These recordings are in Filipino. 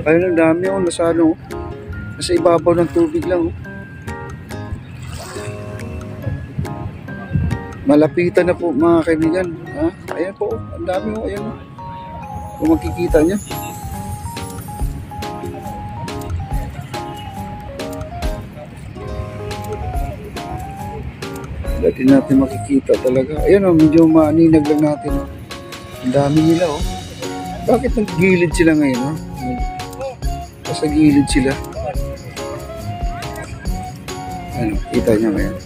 Ayun, ang dami oh, nasa ano, nasa ibabaw ng tubig lang oh. Malapitan na po mga kaibigan. Ha? Ayan po, ang dami oh, ayan oh. Kung makikita nyo. Dati natin makikita talaga. Ayan oh, medyo maaninag lang natin oh. Ang dami nila oh. Bakit nag-gilid sila ngayon oh? Sa gilid sila. Ano, kita nyo ngayon.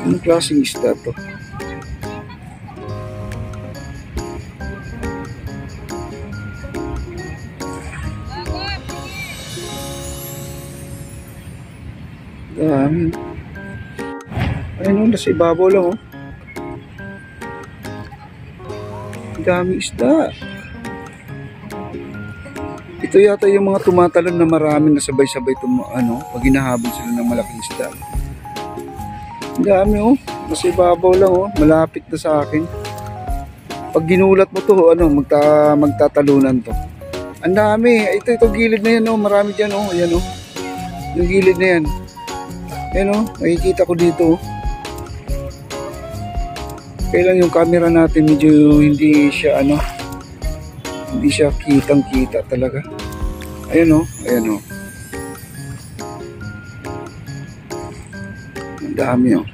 Anong klaseng isda to? Dami. Ayun, nasa ibabaw lang oh. Dami isda. Ito yata yung mga tumatalon na marami na sabay-sabay ano, pag hinahabol sila ng malaking isda. Ang dami oh, nasa ibabaw lang oh, malapit na sa akin. Pag ginulat mo to, ano, magtatalunan to. Ang dami. Ito gilid na yan oh, marami dyan oh, ayan oh. Yung gilid na yan. Ayan oh, makikita ko dito oh. Kailan yung camera natin medyo hindi siya ano, hindi siya kitang kita talaga. Ayan o, ayan o. Ang dami o.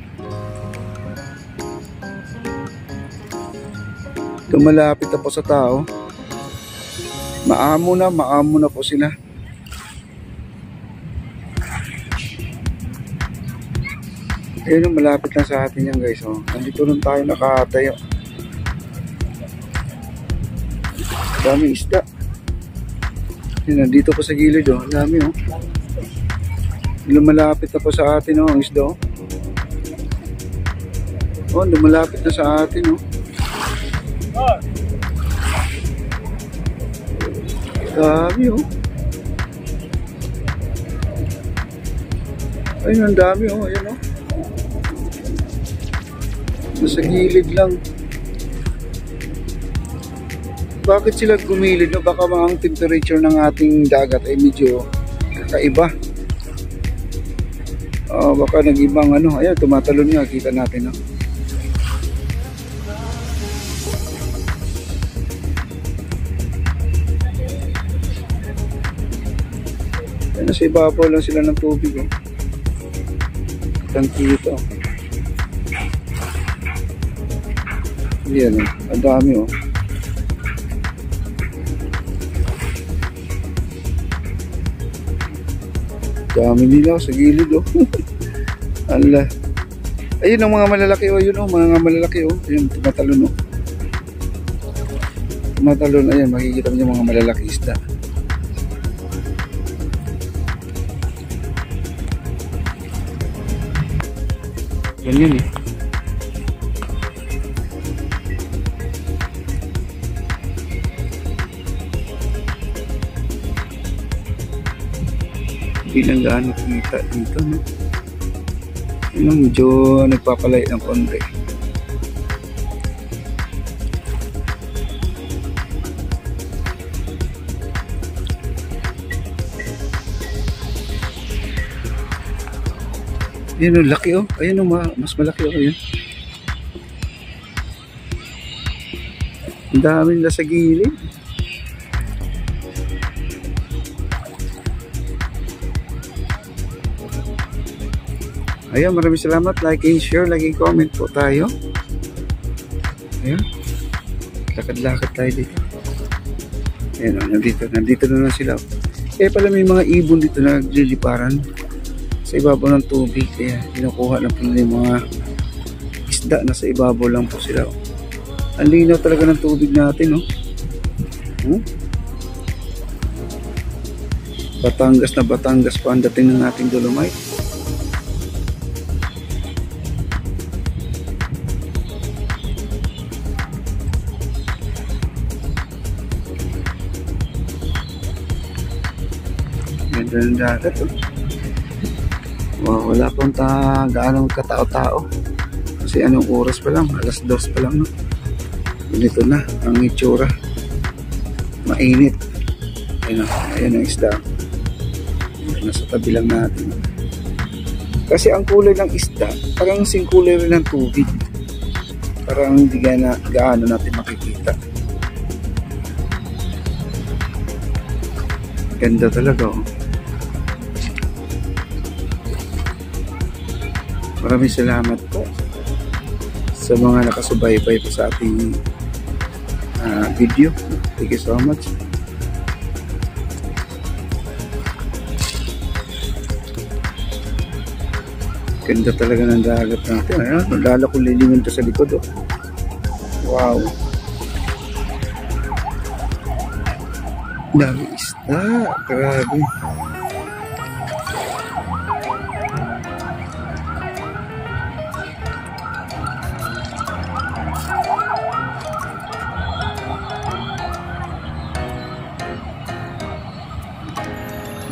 Lumalapit na po sa tao. Maamo na po sila. Ayun, malapit lang sa atin yan guys oh. Nandito lang tayo nakatayo. Daming isda. Yun, nandito po sa gilid oh. Dami oh. Lumalapit na po sa atin oh, ang isda oh. Oh, lumalapit na sa atin oh. Dami oh. Ayun, ang dami oh. Ayun oh. Nasa gilid lang. Bakit sila gumilid? No? Baka ang temperature ng ating dagat ay medyo kakaiba. Baka nag-ibang ano. Ayan, tumatalon nga. Kita natin. No? Ayan, nasa ibabaw lang sila ng tubig. Oh. Kitang-kita. Yan oh, ang dami oh. Dami nila sa gilid oh. Allah. Ayun ang mga malalaki oh, yun oh, mga malalaki oh. Ayun, tumatalon oh. Tumatalon, ayan, makikita mo yung mga malalaki isda. Ganyan eh. Hindi lang gaano kita dito no? Yun, medyo nagpapalay ng konti. Yan o, laki o. Ayun o, mas malaki o. Ayun. Ang dami nila sa gilid. Ayan, maraming salamat. Like and share, like and comment po tayo. Ayan. Lakad-lakad tayo dito. Ayan o, nandito na lang sila. Kaya pala may mga ibon dito na nagliliparan sa ibabaw ng tubig. Kaya kinukuha lang po yung mga isda na sa ibabaw lang po sila. Ang linaw talaga ng tubig natin. Batangas na Batangas pa ang dating ng ating Dolomite. Ganda ng dagat oh. Wow, wala pong gaano katao-tao. Kasi anong oras pa lang? Alas 2 pa lang, no? Ganito na ang itsura. Mainit. Ayun, ayun ang isda. Nasa tabi lang natin. Kasi ang kulay ng isda, parang sing kulay rin ng tubig. Parang hindi gaano natin makikita. Ganda talaga, oh. Maraming salamat po sa mga nakasubaybay po sa ating video. Thank you so much. Ganda talaga ng dagat natin. Ayan, lalo kung lilingin ito sa likod, oh. Wow. Dami isda. Grabe.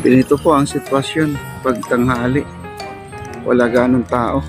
Ganito po ang sitwasyon pag tanghali. Wala ganong tao.